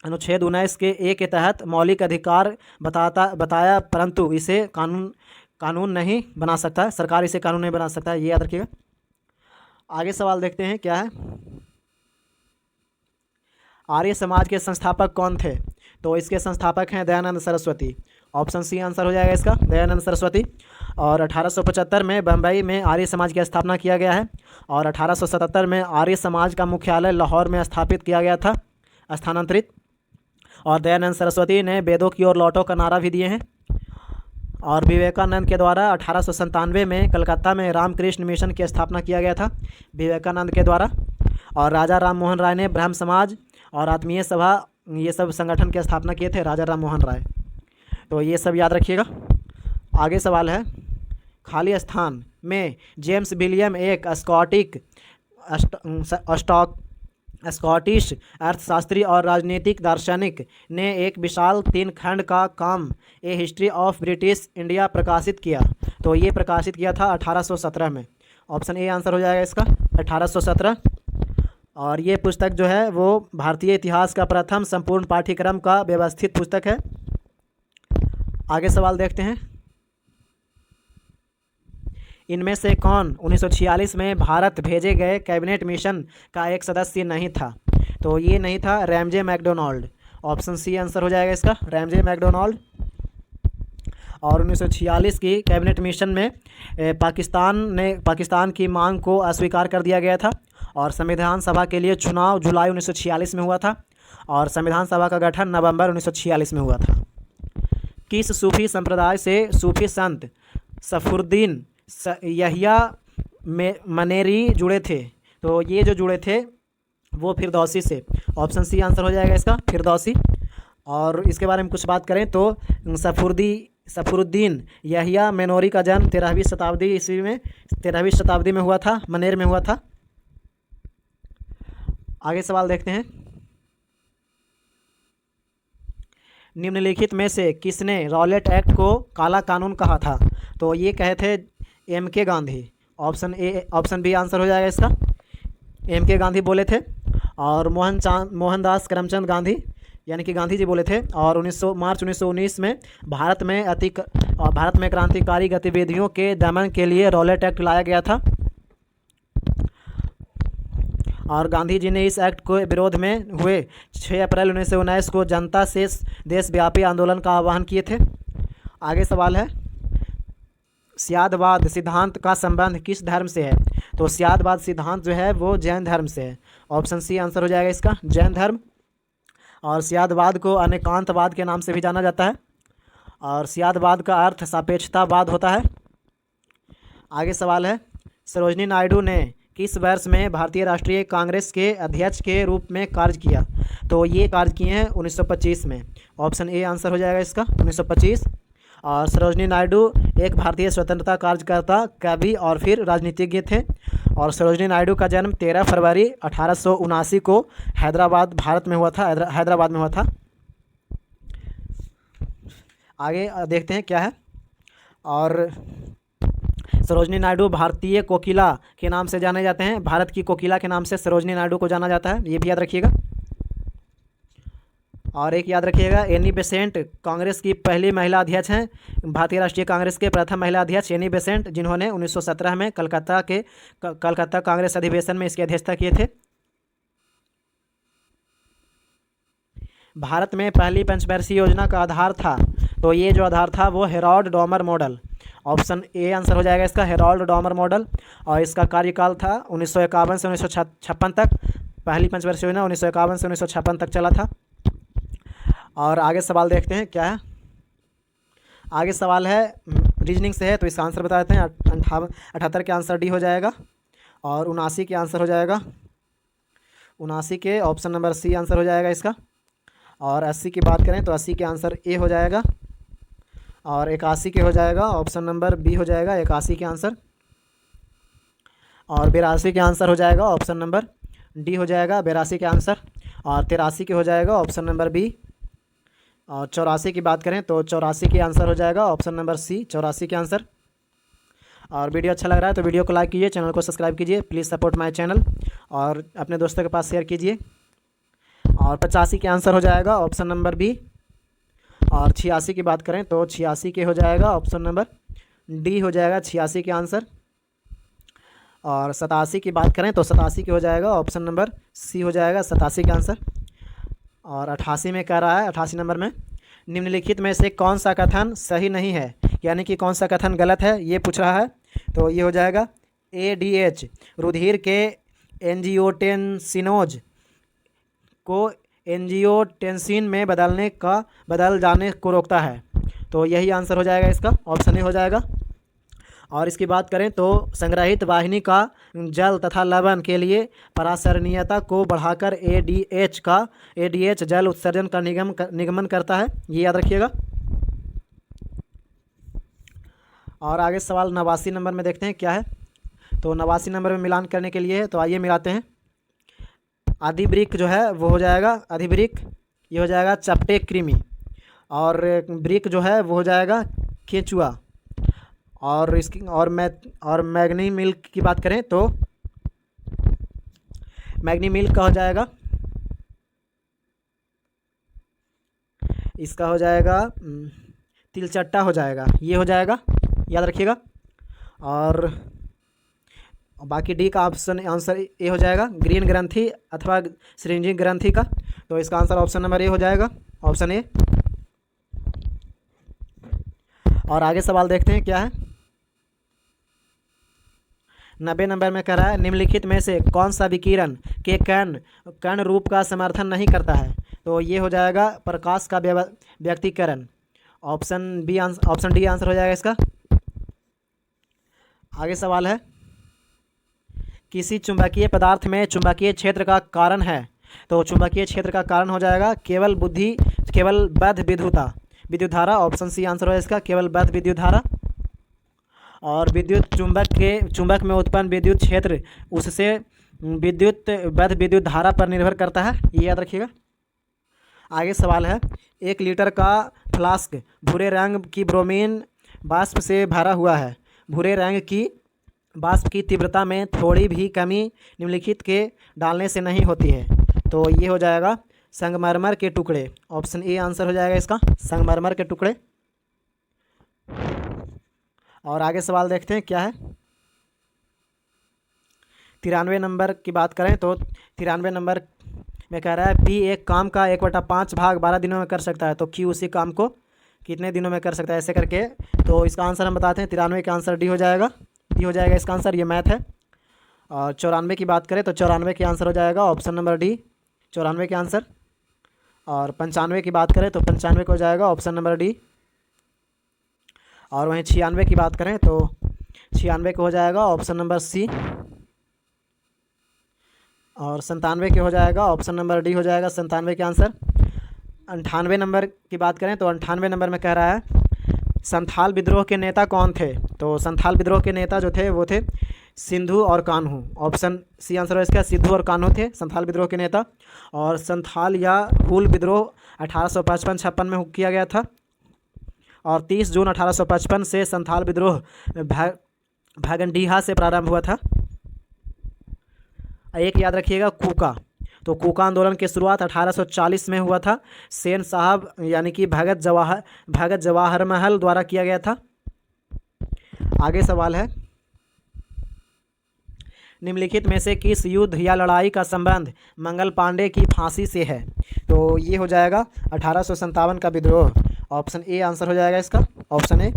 S1: अनुच्छेद 19 के ए के तहत मौलिक अधिकार बताया, परंतु इसे कानून नहीं बना सकता, सरकार इसे कानून नहीं बना सकता, ये याद रखिएगा। आगे सवाल देखते हैं क्या है। आर्य समाज के संस्थापक कौन थे। तो इसके संस्थापक हैं Dayanand Saraswati, option C answer हो जाएगा इसका, दयानंद सरस्वती। और 1875 में बम्बई में आर्य समाज की स्थापना किया गया है। और 1877 में आर्य समाज का मुख्यालय लाहौर में स्थापित किया गया था, स्थानांतरित। और दयानंद सरस्वती ने वेदों की ओर लौटो का नारा भी दिए हैं। और विवेकानंद के द्वारा 1897 में कलकत्ता में रामकृष्ण मिशन की स्थापना किया गया था, विवेकानंद के द्वारा। और राजा राम मोहन राय ने ब्रह्म समाज और आत्मीय सभा ये सब संगठन की स्थापना किए थे, राजा राम मोहन राय। तो ये सब याद रखिएगा। आगे सवाल है खाली स्थान में जेम्स विलियम एक स्कॉटिश अर्थशास्त्री और राजनीतिक दार्शनिक ने एक विशाल 3 खंड का काम ए हिस्ट्री ऑफ ब्रिटिश इंडिया प्रकाशित किया। तो ये प्रकाशित किया था 1817 में, ऑप्शन ए आंसर हो जाएगा इसका, 1817। और ये पुस्तक जो है वो भारतीय इतिहास का प्रथम संपूर्ण पाठ्यक्रम का व्यवस्थित पुस्तक है। आगे सवाल देखते हैं। इनमें से कौन 1946 में भारत भेजे गए कैबिनेट मिशन का एक सदस्य नहीं था। तो ये नहीं था Ramsay MacDonald, option C answer हो जाएगा इसका, रैमजे मैकडोनाल्ड। और 1946 की कैबिनेट मिशन में पाकिस्तान की मांग को अस्वीकार कर दिया गया था। और संविधान सभा के लिए चुनाव जुलाई 1946 में हुआ था। और संविधान सभा का गठन नवंबर 1946 में हुआ था। किस सूफी संप्रदाय से सूफी संत सफरुद्दीन यहिया मनेरी जुड़े थे। तो ये जो जुड़े थे वो फिरदौसी से, ऑप्शन सी आंसर हो जाएगा इसका, फिरदौसी। और इसके बारे में कुछ बात करें तो सफरुद्दीन यहिया मेनोरी का जन्म 13वीं शताब्दी में हुआ था, मनेर में हुआ था। आगे सवाल देखते हैं। निम्नलिखित में से किसने रॉलेट एक्ट को काला कानून कहा था। तो ये कहे थे M.K. Gandhi, option B answer हो जाएगा इसका, M.K. गांधी बोले थे। और मोहनदास करमचंद गांधी यानी कि गांधी जी बोले थे। और मार्च 1919 में भारत में क्रांतिकारी गतिविधियों के दमन के लिए रॉलेट एक्ट लाया गया था। और गांधी जी ने इस एक्ट के विरोध में हुए 6 अप्रैल 1919 को जनता से देशव्यापी आंदोलन का आह्वान किए थे। आगे सवाल है, स्यादवाद सिद्धांत का संबंध किस धर्म से है? तो स्यादवाद सिद्धांत जो है वो जैन धर्म से है। ऑप्शन सी आंसर हो जाएगा इसका, जैन धर्म। और स्यादवाद को अनेकांतवाद के नाम से भी जाना जाता है, और स्यादवाद का अर्थ सापेक्षतावाद होता है। आगे सवाल है, सरोजिनी नायडू ने किस वर्ष में भारतीय राष्ट्रीय कांग्रेस के अध्यक्ष के रूप में कार्य किया? तो ये कार्य किए हैं 1925 में। ऑप्शन ए आंसर हो जाएगा इसका, 1925। और सरोजिनी नायडू एक भारतीय स्वतंत्रता कार्यकर्ता, कवि और फिर राजनीतिज्ञ थे। और सरोजिनी नायडू का जन्म 13 फरवरी 1879 को हैदराबाद, भारत में हुआ था, हैदराबाद में हुआ था। आगे देखते हैं क्या है। और सरोजिनी नायडू भारतीय कोकिला के नाम से जाने जाते हैं, भारत की कोकिला के नाम से सरोजिनी नायडू को जाना जाता है, ये भी याद रखिएगा। और एक याद रखिएगा, एनी बेसेंट कांग्रेस की पहली महिला अध्यक्ष हैं, भारतीय राष्ट्रीय कांग्रेस के प्रथम महिला अध्यक्ष एनी बेसेंट, जिन्होंने 1917 में कलकत्ता कांग्रेस अधिवेशन में इसकी अध्यक्षता किए थे। भारत में पहली पंचवर्षीय योजना का आधार था, तो ये जो आधार था वो Harold Domar model. Option A answer हो जाएगा इसका, हेरोल्ड डॉमर मॉडल। और इसका कार्यकाल था 1951 से 1956 तक। पहली पंचवर्षीय योजना 1951 से 1956 तक चला था। और आगे सवाल देखते हैं क्या है। आगे सवाल है रीजनिंग से है, तो इसका आंसर बता देते हैं। 78 के आंसर डी हो जाएगा, और 79 के आंसर हो जाएगा, 79 के ऑप्शन नंबर सी आंसर हो जाएगा इसका। और 80 की बात करें तो 80 के आंसर ए हो जाएगा, और 81 के हो जाएगा, ऑप्शन नंबर बी हो जाएगा 81 के आंसर। और 82 के आंसर हो जाएगा, ऑप्शन नंबर डी हो जाएगा 82 के आंसर। और 83 के हो जाएगा, ऑप्शन नंबर बी। और 84 की बात करें तो 84 के आंसर हो जाएगा, ऑप्शन नंबर सी 84 के आंसर। और वीडियो अच्छा लग रहा है तो वीडियो को लाइक कीजिए, चैनल को सब्सक्राइब कीजिए, प्लीज़ सपोर्ट माय चैनल, और अपने दोस्तों के पास शेयर कीजिए। और 85 के आंसर हो जाएगा, ऑप्शन नंबर बी। और 86 की बात करें तो 86 के हो जाएगा, ऑप्शन नंबर डी हो जाएगा 86 के आंसर। और 87 की बात करें तो 87 के हो जाएगा, ऑप्शन नंबर सी हो जाएगा 87 का आंसर। और 88 में कह रहा है, 88 नंबर में, निम्नलिखित में से कौन सा कथन सही नहीं है, यानी कि कौन सा कथन गलत है, ये पूछ रहा है। तो ये हो जाएगा ADH रुधिर के एंजियोटेंसिनोज को एंजियोटेंसिन में बदल जाने को रोकता है। तो यही आंसर हो जाएगा इसका, ऑप्शन ए हो जाएगा। और इसकी बात करें तो संग्रहित वाहिनी का जल तथा लवण के लिए परासरणीयता को बढ़ाकर ADH जल उत्सर्जन का निगमन करता है, ये याद रखिएगा। और आगे सवाल 89 नंबर में देखते हैं क्या है। तो 89 नंबर में मिलान करने के लिए है, तो आइए मिलाते हैं। अधिवृक्क जो है वो हो जाएगा अधिवृक्क, ये हो जाएगा चपटे कृमि। और वृक्क जो है वो हो जाएगा केंचुआ। और इसकी और मैग्नी मिल्क की बात करें तो मैग्नी मिल्क का हो जाएगा, इसका हो जाएगा तिलचट्टा हो जाएगा, ये हो जाएगा, याद रखिएगा। और बाकी डी का ऑप्शन आंसर ए हो जाएगा, ग्रीन ग्रंथि अथवा श्रृंगी ग्रंथि का। तो इसका आंसर ऑप्शन नंबर ए हो जाएगा, ऑप्शन ए। और आगे सवाल देखते हैं क्या है। 90 नंबर में कह रहा है, निम्नलिखित में से कौन सा विकिरण के कण रूप का समर्थन नहीं करता है? तो ये हो जाएगा प्रकाश का व्यक्तीकरण, ऑप्शन डी आंसर हो जाएगा इसका। आगे सवाल है, किसी चुंबकीय पदार्थ में चुंबकीय क्षेत्र का कारण है? तो चुंबकीय क्षेत्र का कारण हो जाएगा केवल बद्ध विद्युत धारा, ऑप्शन सी आंसर है इसका, केवल बद्ध विद्युत धारा। और चुंबक में उत्पन्न विद्युत क्षेत्र उससे बद्ध विद्युत धारा पर निर्भर करता है, ये याद रखिएगा। आगे सवाल है, 1 लीटर का फ्लास्क भूरे रंग की ब्रोमीन वाष्प से भरा हुआ है। भूरे रंग की वाष्प की तीव्रता में थोड़ी भी कमी निम्नलिखित के डालने से नहीं होती है। तो ये हो जाएगा संगमरमर के टुकड़े, ऑप्शन ए आंसर हो जाएगा इसका, संगमरमर के टुकड़े। और आगे सवाल देखते हैं क्या है। 93 नंबर की बात करें तो 93 नंबर में कह रहा है पी एक काम का 1/5 भाग 12 दिनों में कर सकता है, तो क्यू उसी काम को कितने दिनों में कर सकता है, ऐसे करके। तो इसका आंसर हम बताते हैं, 93 का आंसर डी हो जाएगा, डी हो जाएगा इसका आंसर, ये मैथ है। और 94 की बात करें तो 94 के आंसर हो जाएगा ऑप्शन नंबर डी, 94 के आंसर। और 95 की बात करें तो 95 को हो जाएगा ऑप्शन नंबर डी। और वहीं 96 की बात करें तो 96 को हो जाएगा ऑप्शन नंबर सी। और 97 के हो जाएगा ऑप्शन नंबर डी हो जाएगा 97 के आंसर। 98 नंबर की बात करें तो 98 नंबर में कह रहा है संथाल विद्रोह के नेता कौन थे, तो संथाल विद्रोह के नेता जो थे वो थे सिंधु और कान्हू, ऑप्शन सी आंसर है इसका, सिंधु और कान्हू थे संथाल विद्रोह के नेता। और संथाल या हुल विद्रोह 1855-56 में किया गया था। और 30 जून 1855 से संथाल विद्रोह भैगंडीहा से प्रारंभ हुआ था। एक याद रखिएगा कूका, तो कूका आंदोलन की शुरुआत 1840 में हुआ था, सेन साहब यानी कि भगत जवाहर महल द्वारा किया गया था। आगे सवाल है, निम्नलिखित में से किस युद्ध या लड़ाई का संबंध मंगल पांडे की फांसी से है, तो ये हो जाएगा 1857 का विद्रोह, ऑप्शन ए आंसर हो जाएगा इसका, ऑप्शन ए।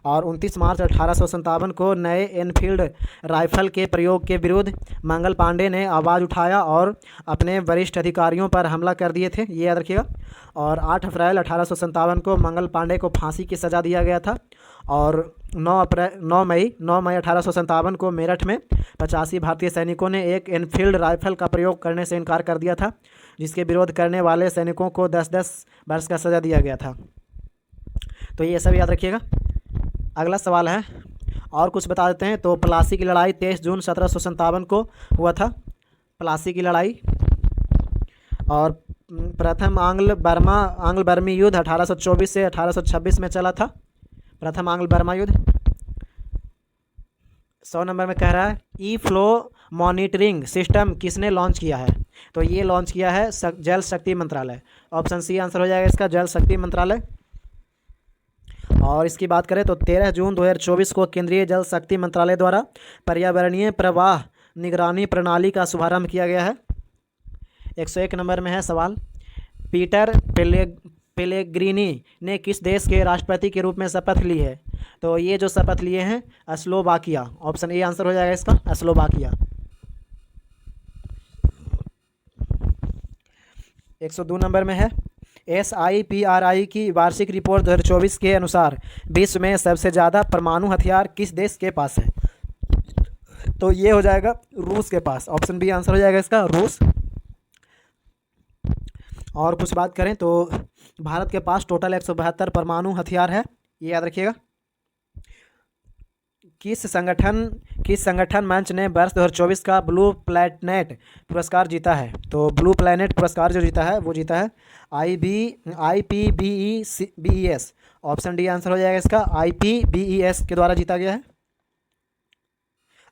S1: और 29 मार्च 1857 को नए एनफील्ड राइफल के प्रयोग के विरुद्ध मंगल पांडे ने आवाज़ उठाया और अपने वरिष्ठ अधिकारियों पर हमला कर दिए थे, ये याद रखिएगा। और 8 अप्रैल 1857 को मंगल पांडे को फांसी की सज़ा दिया गया था। और 9 मई 1857 को मेरठ में 85 भारतीय सैनिकों ने एक एनफील्ड राइफल का प्रयोग करने से इनकार कर दिया था, जिसके विरोध करने वाले सैनिकों को 10-10 वर्ष का सज़ा दिया गया था। तो ये सब याद रखिएगा। अगला सवाल है, और कुछ बता देते हैं, तो प्लासी की लड़ाई 23 जून 1757 को हुआ था, प्लासी की लड़ाई। और प्रथम आंग्ल बर्मी युद्ध 1824 से 1826 में चला था, प्रथम आंग्ल बर्मा युद्ध। 100 नंबर में कह रहा है ई फ्लो मॉनिटरिंग सिस्टम किसने लॉन्च किया है, तो ये लॉन्च किया है जल शक्ति मंत्रालय, ऑप्शन सी आंसर हो जाएगा इसका, जल शक्ति मंत्रालय। और इसकी बात करें तो 13 जून 2024 को केंद्रीय जल शक्ति मंत्रालय द्वारा पर्यावरणीय प्रवाह निगरानी प्रणाली का शुभारंभ किया गया है। 101 नंबर में है सवाल, पीटर पेलेग्रीनी ने किस देश के राष्ट्रपति के रूप में शपथ ली है, तो ये जो शपथ लिए हैं स्लोवाकिया, ऑप्शन ए आंसर हो जाएगा इसका, स्लोवाकिया। 102 नंबर में है SIPRI की वार्षिक रिपोर्ट 2024 के अनुसार विश्व में सबसे ज़्यादा परमाणु हथियार किस देश के पास है, तो ये हो जाएगा रूस के पास, ऑप्शन बी आंसर हो जाएगा इसका, रूस। और कुछ बात करें तो भारत के पास टोटल 172 परमाणु हथियार है, ये याद रखिएगा। किस संगठन मंच ने वर्ष 2024 का ब्लू प्लैनेट पुरस्कार जीता है, तो ब्लू प्लैनेट पुरस्कार जो जीता है वो जीता है IPBES, ऑप्शन डी आंसर हो जाएगा इसका, IPBES के द्वारा जीता गया है।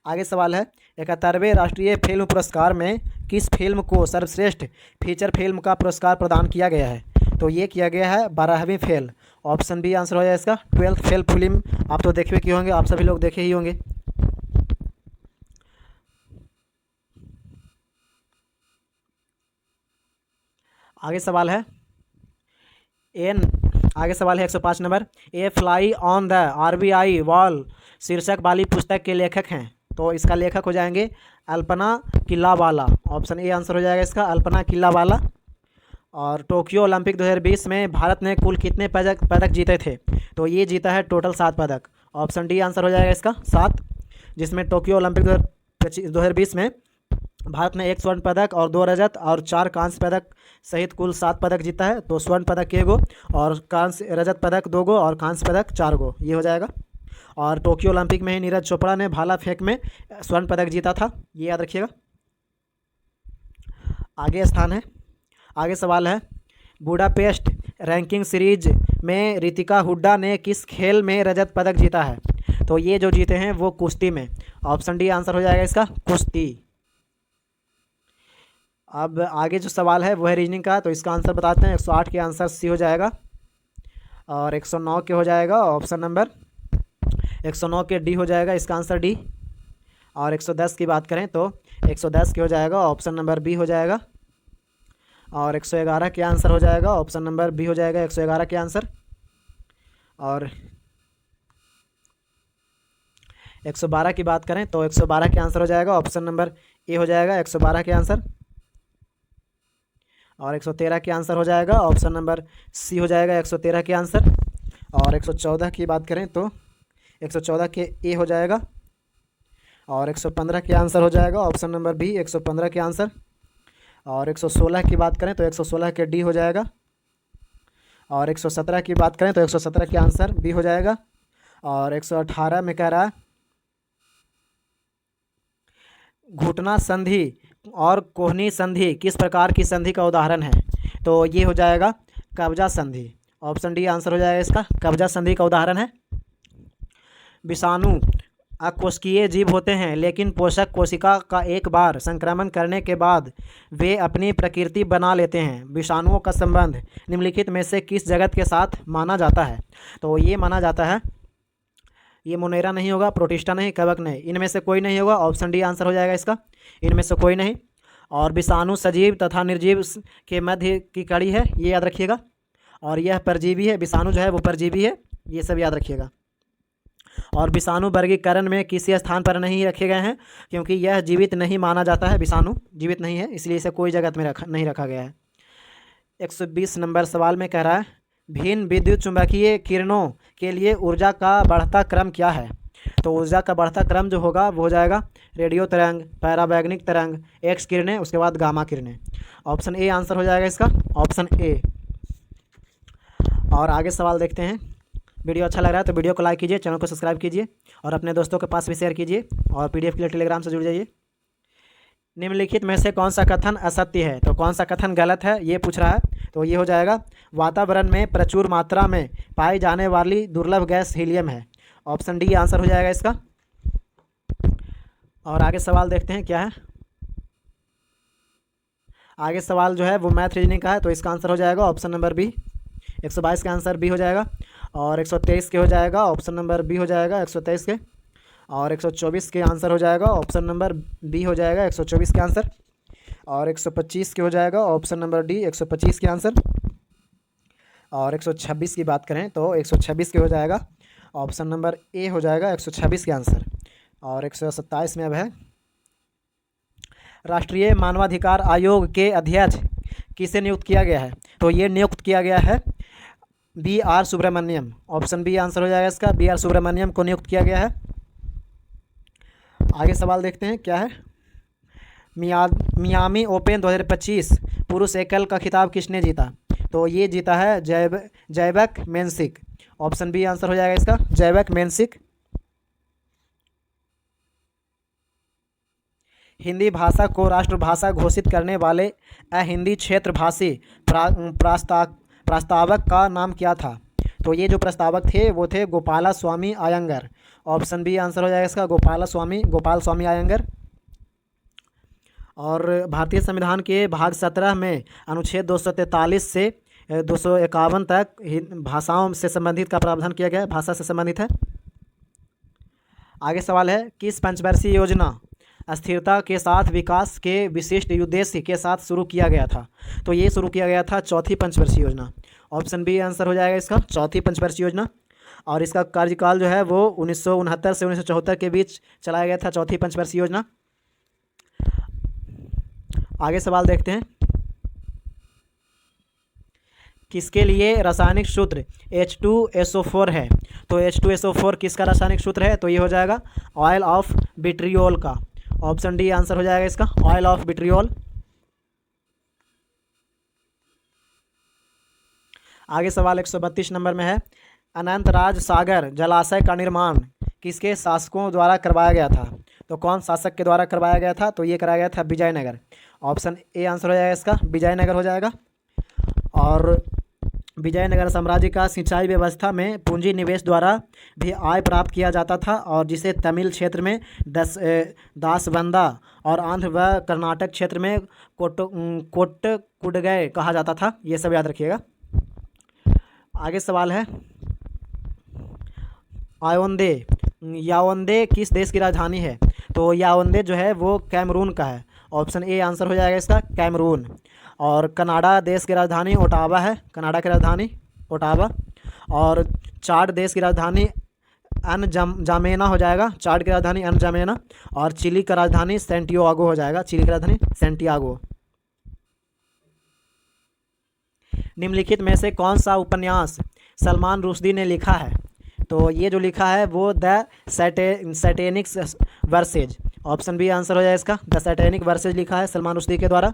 S1: आगे सवाल है, 71वें राष्ट्रीय फिल्म पुरस्कार में किस फिल्म को सर्वश्रेष्ठ फीचर फिल्म का पुरस्कार प्रदान किया गया है, तो ये किया गया है 12वीं फेल, ऑप्शन बी आंसर हो जाएगा इसका, 12th फेल फिल्म। आप तो देखे ही होंगे, आप सभी लोग देखे ही होंगे। आगे सवाल है 105 number, A fly on the RBI wall शीर्षक वाली पुस्तक के लेखक हैं, तो इसका लेखक हो जाएंगे अल्पना किल्लावाला, ऑप्शन ए आंसर हो जाएगा इसका, अल्पना किल्लावाला। और टोक्यो ओलंपिक 2020 में भारत ने कुल कितने पदक जीते थे, तो ये जीता है टोटल 7 पदक, ऑप्शन डी आंसर हो जाएगा इसका, 7, जिसमें टोक्यो ओलंपिक 2020 में भारत ने 1 स्वर्ण पदक और 2 रजत और 4 कांस्य पदक सहित कुल 7 पदक जीता है, तो स्वर्ण पदक 1 गो और रजत पदक 2 गो और कांस्य पदक 4 गो, ये हो जाएगा। और टोक्यो ओलंपिक में ही नीरज चोपड़ा ने भाला फेंक में स्वर्ण पदक जीता था, ये याद रखिएगा। आगे सवाल है, बुडापेस्ट रैंकिंग सीरीज में रितिका हुड्डा ने किस खेल में रजत पदक जीता है, तो ये जो जीते हैं वो कुश्ती में, ऑप्शन डी आंसर हो जाएगा इसका, कुश्ती। अब आगे जो सवाल है वो है रीजनिंग का, तो इसका आंसर बताते हैं। 108 के आंसर सी हो जाएगा और 109 के हो जाएगा ऑप्शन नंबर, 109 के डी हो जाएगा इसका आंसर डी। और 110 की बात करें तो 110 के हो जाएगा, ऑप्शन नंबर बी हो जाएगा। और 111 के आंसर हो जाएगा, ऑप्शन नंबर बी हो जाएगा 111 के आंसर। और 112 की बात करें तो 112 के आंसर हो जाएगा, ऑप्शन नंबर ए हो जाएगा 112 के आंसर। और 113 के आंसर हो जाएगा, ऑप्शन नंबर सी हो जाएगा 113 के आंसर। और 114 की बात करें तो 114 के ए हो जाएगा। और 115 के आंसर हो जाएगा, ऑप्शन नंबर बी 115 के आंसर। और 116 की बात करें तो 116 के डी हो जाएगा। और 117 की बात करें तो 117 के आंसर बी हो जाएगा। और 118 में कह रहा है घुटना संधि और कोहनी संधि किस प्रकार की संधि का उदाहरण है? तो ये हो जाएगा कब्जा संधि, ऑप्शन डी आंसर हो जाएगा इसका, कब्जा संधि का उदाहरण है। विषाणु अकोशिकीय जीव होते हैं, लेकिन पोषक कोशिका का एक बार संक्रमण करने के बाद वे अपनी प्रकृति बना लेते हैं। विषाणुओं का संबंध निम्नलिखित में से किस जगत के साथ माना जाता है? तो ये माना जाता है, ये मोनेरा नहीं होगा, प्रोटिस्टा नहीं, कवक नहीं, इनमें से कोई नहीं होगा, ऑप्शन डी आंसर हो जाएगा इसका, इनमें से कोई नहीं। और विषाणु सजीव तथा निर्जीव के मध्य की कड़ी है, ये याद रखिएगा। और यह परजीवी है, विषाणु जो है वो परजीवी है, ये सब याद रखिएगा। और विषाणु वर्गीकरण में किसी स्थान पर नहीं रखे गए हैं, क्योंकि यह जीवित नहीं माना जाता है, विषाणु जीवित नहीं है, इसलिए इसे कोई जगत में नहीं रखा गया है। 120 नंबर सवाल में कह रहा है भिन्न विद्युत चुंबकीय किरणों के लिए ऊर्जा का बढ़ता क्रम क्या है? तो ऊर्जा का बढ़ता क्रम जो होगा वो हो जाएगा रेडियो तरंग, पैराबैग्निक तरंग, एक्स किरणें, उसके बाद गामा किरणें। ऑप्शन ए आंसर हो जाएगा इसका, ऑप्शन ए। और आगे सवाल देखते हैं। वीडियो अच्छा लग रहा है तो वीडियो को लाइक कीजिए, चैनल को सब्सक्राइब कीजिए और अपने दोस्तों के पास भी शेयर कीजिए। और पीडीएफ के लिए टेलीग्राम से जुड़ जाइए। निम्नलिखित में से कौन सा कथन असत्य है? तो कौन सा कथन गलत है ये पूछ रहा है। तो ये हो जाएगा वातावरण में प्रचुर मात्रा में पाई जाने वाली दुर्लभ गैस हीलियम है, ऑप्शन डी आंसर हो जाएगा इसका। और आगे सवाल देखते हैं क्या है। आगे सवाल जो है वो मैथ रीजनिंग का है, तो इसका आंसर हो जाएगा ऑप्शन नंबर बी। 122 का आंसर बी हो जाएगा। और 123 के हो जाएगा, ऑप्शन नंबर बी हो जाएगा 123 के। और 124 के आंसर हो जाएगा, ऑप्शन नंबर बी हो जाएगा 124 के आंसर। और 125 के हो जाएगा, ऑप्शन नंबर डी 125 के आंसर। और 126 की बात करें तो 126 के हो जाएगा, ऑप्शन नंबर ए हो जाएगा 126 के आंसर। और 127 में अब है राष्ट्रीय मानवाधिकार आयोग के अध्यक्ष किसे नियुक्त किया गया है? तो ये नियुक्त किया गया है B R Subrahmanyam, option B answer हो जाएगा इसका, बी आर सुब्रमण्यम को नियुक्त किया गया है। आगे सवाल देखते हैं क्या है। मियामी ओपन 2025 पुरुष एकल का खिताब किसने जीता? तो ये जीता है जैवक मेंसिक, ऑप्शन बी आंसर हो जाएगा इसका, जैवक मेंसिक। हिंदी भाषा को राष्ट्रभाषा घोषित करने वाले अहिंदी क्षेत्र भाषी प्रस्तावक का नाम क्या था? तो ये जो प्रस्तावक थे वो थे गोपाला स्वामी अयंगर, ऑप्शन बी आंसर हो जाएगा इसका, गोपाल स्वामी अयंगर। और भारतीय संविधान के भाग 17 में अनुच्छेद 243 से 251 तक भाषाओं से संबंधित का प्रावधान किया गया है, भाषा से संबंधित है। आगे सवाल है किस पंचवर्षीय योजना स्थिरता के साथ विकास के विशिष्ट उद्देश्य के साथ शुरू किया गया था? तो ये शुरू किया गया था चौथी पंचवर्षीय योजना, ऑप्शन बी आंसर हो जाएगा इसका, चौथी पंचवर्षीय योजना। और इसका कार्यकाल जो है वो 1969 से 1974 के बीच चलाया गया था, चौथी पंचवर्षीय योजना। आगे सवाल देखते हैं किसके लिए रासायनिक सूत्र H2SO4 है? तो H2SO4 किसका रासायनिक सूत्र है? तो ये हो जाएगा ऑयल ऑफ विट्रियोल का, ऑप्शन डी आंसर हो जाएगा इसका, ऑयल ऑफ विट्रियोल। आगे सवाल 132 नंबर में है अनंतराज सागर जलाशय का निर्माण किसके शासकों द्वारा करवाया गया था? तो कौन शासक के द्वारा करवाया गया था? तो ये कराया गया था विजयनगर, ऑप्शन ए आंसर हो जाएगा इसका, विजयनगर हो जाएगा। और विजयनगर साम्राज्य का सिंचाई व्यवस्था में पूंजी निवेश द्वारा भी आय प्राप्त किया जाता था, और जिसे तमिल क्षेत्र में दासबंदा और आंध्र व कर्नाटक क्षेत्र में कोट्टकुडगय कहा जाता था, ये सब याद रखिएगा। आगे सवाल है याओंदे किस देश की राजधानी है? तो याओंडे जो है वो कैमरून का है। ऑप्शन ए आंसर हो जाएगा इसका, कैमरून। और कनाडा देश की राजधानी ओटावा है, कनाडा की राजधानी ओटावा। और चाड देश की राजधानी जामेना हो जाएगा, चाड की राजधानी जामेना। और चिली का राजधानी सेंटियागो हो जाएगा, चिली की राजधानी सेंटियागो। निम्नलिखित में से कौन सा उपन्यास सलमान रुश्दी ने लिखा है? तो ये जो लिखा है वो the Satanic Verses. Option B answer हो जाएगा इसका, द सैटेनिक वर्सेज लिखा है सलमान रुश्दी के द्वारा।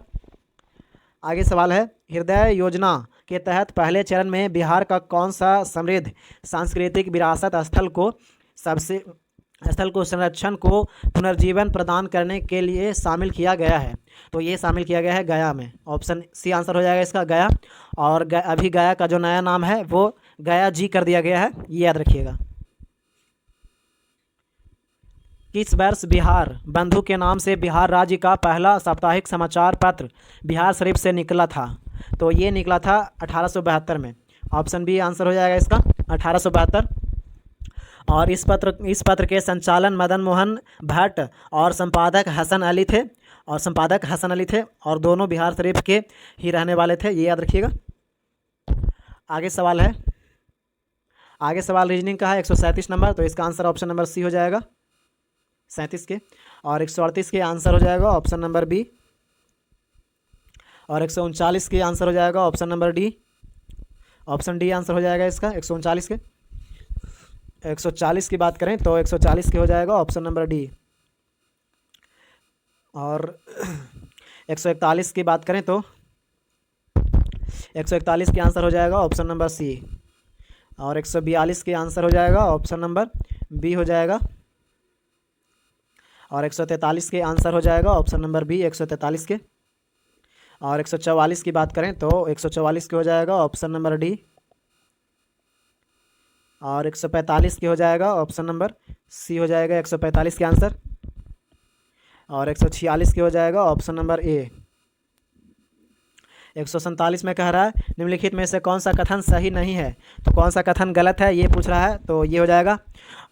S1: आगे सवाल है, हृदय योजना के तहत पहले चरण में बिहार का कौन सा समृद्ध सांस्कृतिक विरासत स्थल को संरक्षण को पुनर्जीवन प्रदान करने के लिए शामिल किया गया है? तो ये शामिल किया गया है गया में। ऑप्शन सी आंसर हो जाएगा इसका, गया। और अभी गया का जो नया नाम है वो गया जी कर दिया गया है, ये याद रखिएगा। किस वर्ष बिहार बंधु के नाम से बिहार राज्य का पहला साप्ताहिक समाचार पत्र बिहार शरीफ से निकला था? तो ये निकला था 1872 में। ऑप्शन बी आंसर हो जाएगा इसका, 1872। और इस पत्र के संचालन मदन मोहन भट्ट और संपादक हसन अली थे, और दोनों बिहार शरीफ के ही रहने वाले थे, ये याद रखिएगा। आगे सवाल रीजनिंग का है, 137 नंबर। तो इसका आंसर ऑप्शन नंबर सी हो जाएगा, 37 के। और 138 के आंसर हो जाएगा ऑप्शन नंबर बी। और 139 के आंसर हो जाएगा option number D. Option D answer हो जाएगा इसका 139 के। 140 की बात करें तो 140 के हो जाएगा ऑप्शन नंबर डी। और 141 की बात करें तो 141 के आंसर हो जाएगा ऑप्शन नंबर सी। और 142 के आंसर हो जाएगा ऑप्शन नंबर बी हो जाएगा। और 143 के आंसर हो जाएगा ऑप्शन नंबर बी, 143 के। और 144 की बात करें तो 144 के हो जाएगा ऑप्शन नंबर डी। और 145 की हो जाएगा ऑप्शन नंबर सी हो जाएगा 145 के आंसर। और 146 की हो जाएगा ऑप्शन नंबर ए। 147 में कह रहा है, निम्नलिखित में से कौन सा कथन सही नहीं है? तो कौन सा कथन गलत है ये पूछ रहा है, तो ये हो जाएगा,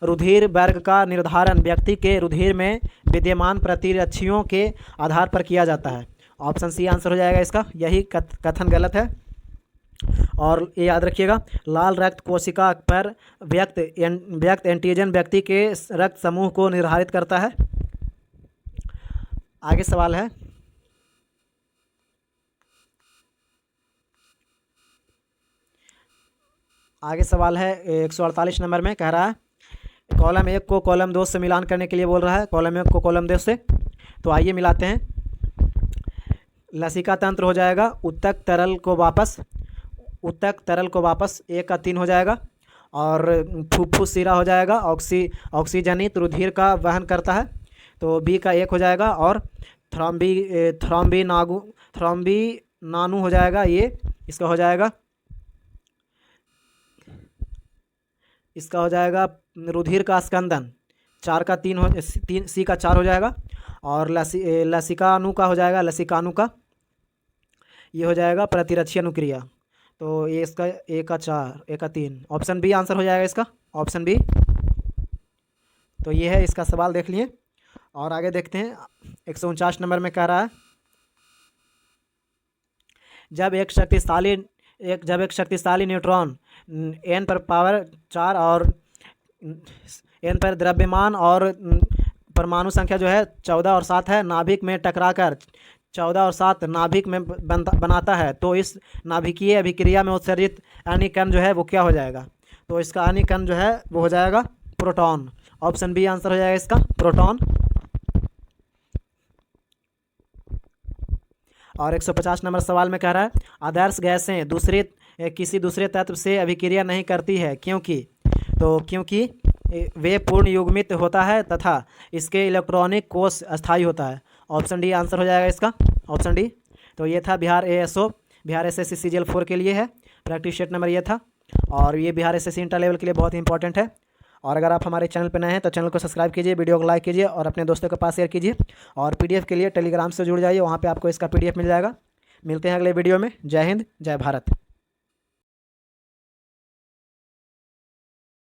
S1: रुधिर वर्ग का निर्धारण व्यक्ति के रुधिर में विद्यमान प्रतिरक्षियों के आधार पर किया जाता है। ऑप्शन सी आंसर हो जाएगा इसका, यही कथन गलत है। और ये याद रखिएगा, लाल रक्त कोशिका पर व्यक्त एंटीजन व्यक्ति के रक्त समूह को निर्धारित करता है। आगे सवाल है, आगे सवाल है 148 नंबर में कह रहा है, कॉलम 1 को कॉलम 2 से मिलान करने के लिए बोल रहा है, कॉलम 1 को कॉलम 2 से। तो आइए मिलाते हैं। लसिका तंत्र हो जाएगा उत्तक तरल को वापस 1 का 3 हो जाएगा। और फुफ्फुस शिरा हो जाएगा ऑक्सीजनित रुधिर का वहन करता है, तो बी का 1 हो जाएगा। और थ्रॉम्बी नानू हो जाएगा, ये इसका हो जाएगा रुधिर का स्कंदन, 4 का 3 सी का 4 हो जाएगा। और लसिकानु का हो जाएगा, लसिकानु का ये हो जाएगा प्रतिरक्षी अनुक्रिया, तो ये इसका 1 का 4 1 का 3 ऑप्शन बी आंसर हो जाएगा इसका, ऑप्शन बी। तो ये है इसका सवाल, देख लिए। और आगे देखते हैं, 149 नंबर में कह रहा है, जब एक शक्तिशाली न्यूट्रॉन n पर पावर 4 और n पर द्रव्यमान और परमाणु संख्या जो है 14 और 7 है, नाभिक में टकराकर 14 और 7 नाभिक में बनाता है, तो इस नाभिकीय अभिक्रिया में उत्सर्जित आणविक कण जो है वो क्या हो जाएगा? तो इसका आणविक कण जो है वो हो जाएगा प्रोटॉन। ऑप्शन बी आंसर हो जाएगा इसका, प्रोटॉन। और 150 नंबर सवाल में कह रहा है, आदर्श गैसें किसी दूसरे तत्व से अभिक्रिया नहीं करती है, क्योंकि वे पूर्ण युग्मित होता है तथा इसके इलेक्ट्रॉनिक कोश अस्थायी होता है। ऑप्शन डी आंसर हो जाएगा इसका, ऑप्शन डी। तो ये था बिहार एसएससी सीजीएल 4 के लिए है, प्रैक्टिस सेट नंबर ये था। और ये बिहार एसएससी इंटर लेवल के लिए बहुत ही इंपॉर्टेंट है। और अगर आप हमारे चैनल पर नए हैं तो चैनल को सब्सक्राइब कीजिए, वीडियो को लाइक कीजिए और अपने दोस्तों के पास शेयर कीजिए। और पीडीएफ के लिए टेलीग्राम से जुड़ जाइए, वहाँ पे आपको इसका पीडीएफ मिल जाएगा। मिलते हैं अगले वीडियो में। जय हिंद, जय भारत।